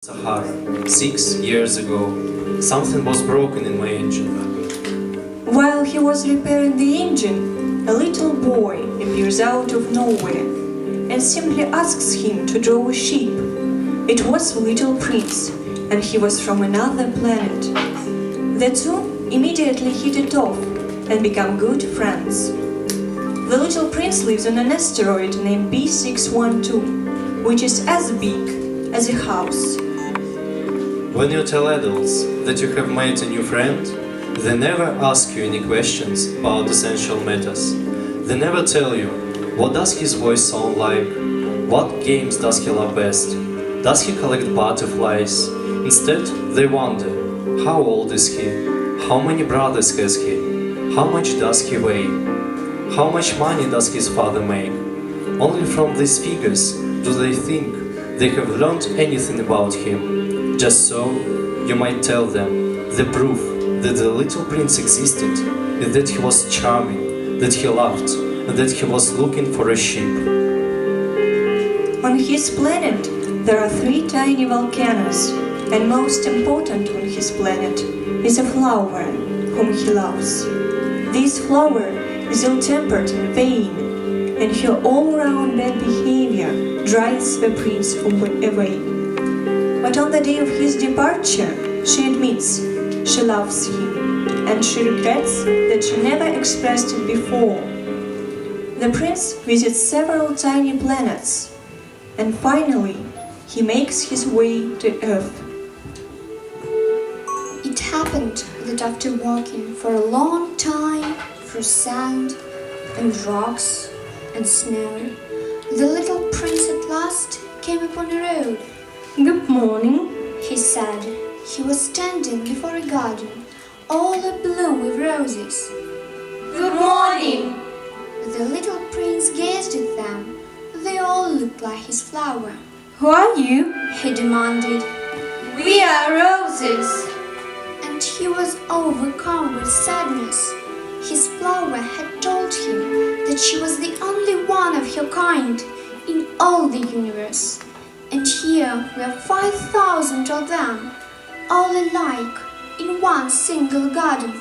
Sahara. 6 years ago, something was broken in my engine. While he was repairing the engine, a little boy appears out of nowhere and simply asks him to draw a ship. It was the little prince, and he was from another planet. The two immediately hit it off and become good friends. The little prince lives on an asteroid named B612, which is as big as a house. When you tell adults that you have made a new friend, they never ask you any questions about essential matters. They never tell you, what does his voice sound like? What games does he love best? Does he collect butterflies? Instead, they wonder, how old is he? How many brothers has he? How much does he weigh? How much money does his father make? Only from these figures do they think they have learned anything about him. Just so, you might tell them, the proof that the little prince existed is that he was charming, that he loved, and that he was looking for a ship. On his planet, there are 3 tiny volcanoes, and most important on his planet is a flower whom he loves. This flower is ill-tempered and vain, and her all-round bad behavior drives the prince away. But on the day of his departure, she admits she loves him, and she regrets that she never expressed it before. The prince visits several tiny planets, and finally, he makes his way to Earth. It happened that after walking for a long time through sand and rocks and snow, the little prince at last came upon a road. Good morning, He said. He was standing before a garden, all abloom with roses. Good morning. The little prince gazed at them. They all looked like his flower. Who are you? He demanded, We are roses. and he was overcome with sadness. His flower had told him that she was the only one of her kind in all the universe. And here were 5,000 of them, all alike, in one single garden.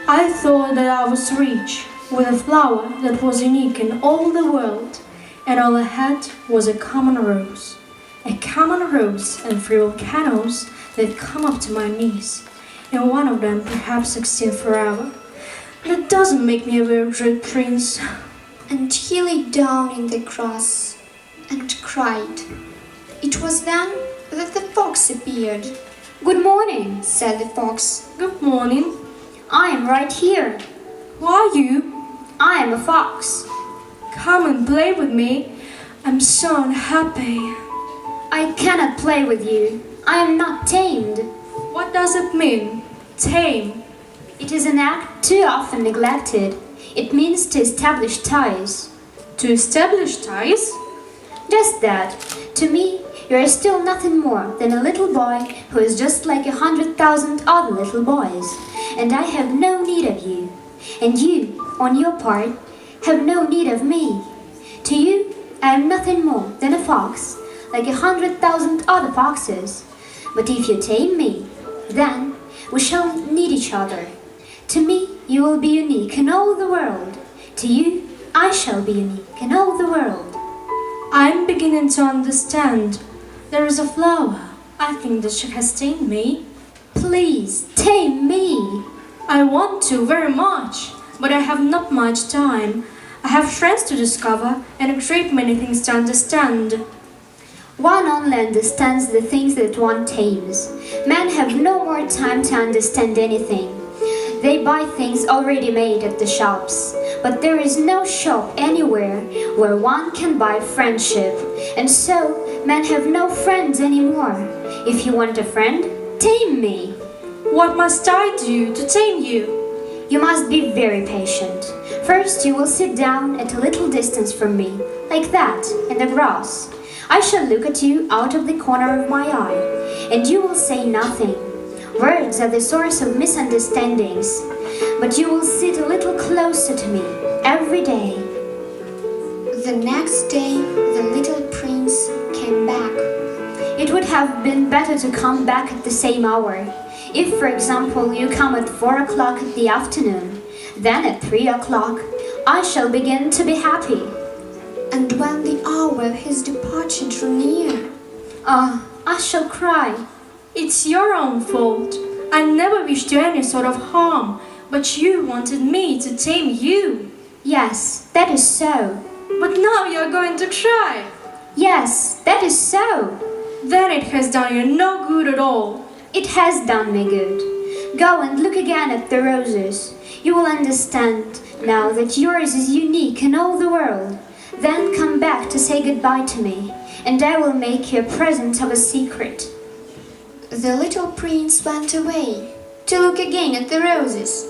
I thought that I was rich, with a flower that was unique in all the world, and all I had was a common rose. A common rose and 3 volcanoes that come up to my knees, and one of them perhaps extend forever. That doesn't make me a very great prince. And he lay down in the grass and cried. It was then that the fox appeared. Good morning. Said the fox. Good morning. I am right here. Who are you? I am a fox. Come and play with me. I'm so unhappy. I cannot play with you. I am not tamed. What does it mean? Tame. It is an act too often neglected. It means to establish ties. To establish ties? Just that. To me, you are still nothing more than a little boy who is just like 100,000 other little boys. And I have no need of you. And you, on your part, have no need of me. To you, I am nothing more than a fox, like 100,000 other foxes. But if you tame me, then we shall need each other. To me, you will be unique in all the world. To you, I shall be unique in all the world. I'm beginning to understand. There is a flower. I think that she has tamed me. Please, tame me. I want to very much, but I have not much time. I have friends to discover and a great many things to understand. One only understands the things that one tames. Men have no more time to understand anything. They buy things already made at the shops, but there is no shop anywhere where one can buy friendship, and so men have no friends anymore. If you want a friend, tame me. What must I do to tame you? You must be very patient. First, you will sit down at a little distance from me, like that, in the grass. I shall look at you out of the corner of my eye, and you will say nothing. Words are the source of misunderstandings, but you will sit a little closer to me every day. The next day, the little prince came back. It It would have been better to come back at the same hour. If, for example, you come at 4 o'clock in the afternoon, then at 3 o'clock, I shall begin to be happy. And when the hour of his departure drew near, I shall cry. It's your own fault. I never wished you any sort of harm, but you wanted me to tame you. Yes, that is so. But now you're going to try. Yes, that is so. Then it has done you no good at all. It has done me good. Go and look again at the roses. You will understand now that yours is unique in all the world. Then come back to say goodbye to me, and I will make you a present of a secret. the little prince went away to look again at the roses.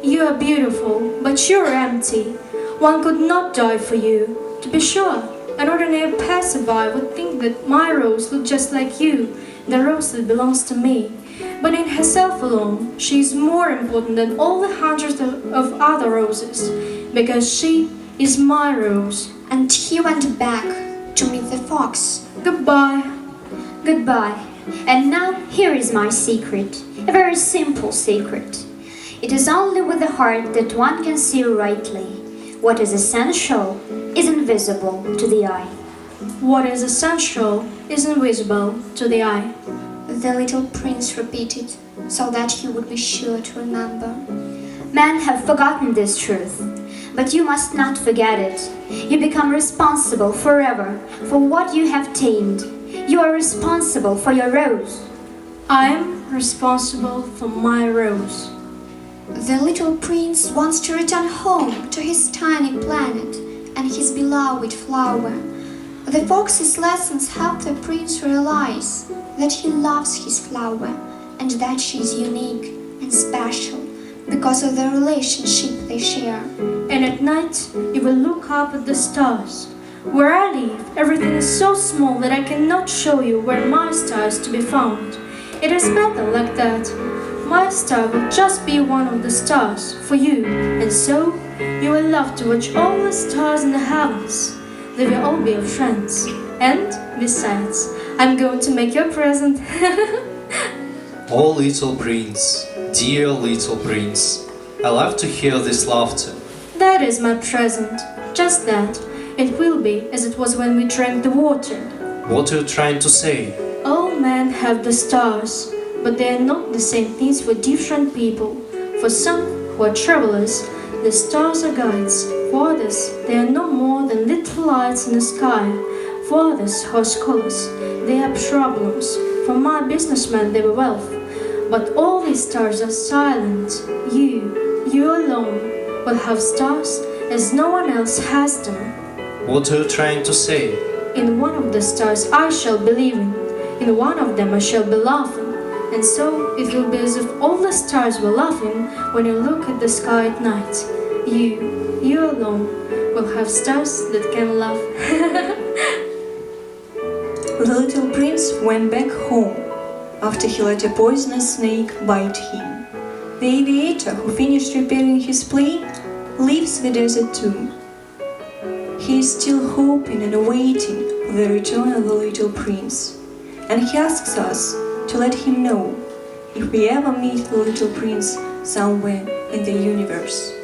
You are beautiful, but you're empty. One could not die for you. To be sure, an ordinary passerby would think that my rose looked just like you, the rose that belongs to me. But in herself alone, she is more important than all the hundreds of other roses, because she is my rose. And he went back to meet the fox. Goodbye. Goodbye. And now here is my secret, a very simple secret. It is only with the heart that one can see rightly. What is essential is invisible to the eye. What is essential is invisible to the eye. The little prince repeated, so that he would be sure to remember. Men have forgotten this truth, but you must not forget it. You become responsible forever for what you have tamed. You are responsible for your rose. I am responsible for my rose. The little prince wants to return home to his tiny planet and his beloved flower. The fox's lessons help the prince realize that he loves his flower and that she is unique and special because of the relationship they share. And at night, you will look up at the stars. Where I live, everything is so small that I cannot show you where my star is to be found. It is better like that. My star will just be one of the stars for you, and so you will love to watch all the stars in the heavens. They will all be your friends. And besides, I'm going to make you a present. Oh, little prince, dear little prince, I love to hear this laughter. That is my present. Just that. It will be as it was when we drank the water. What are you trying to say? All men have the stars, but they are not the same things for different people. For some who are travelers, the stars are guides. For others, they are no more than little lights in the sky. For others who are scholars, they are problems. For my businessmen, they were wealth. But all these stars are silent. You alone, will have stars as no one else has them. What are you trying to say? In one of the stars I shall be living, in one of them I shall be laughing, and so it will be as if all the stars were laughing when you look at the sky at night. You alone, will have stars that can laugh. The little prince went back home after he let a poisonous snake bite him. The aviator, who finished repairing his plane, leaves the desert too. He is still hoping and awaiting for the return of the little prince, and he asks us to let him know if we ever meet the little prince somewhere in the universe.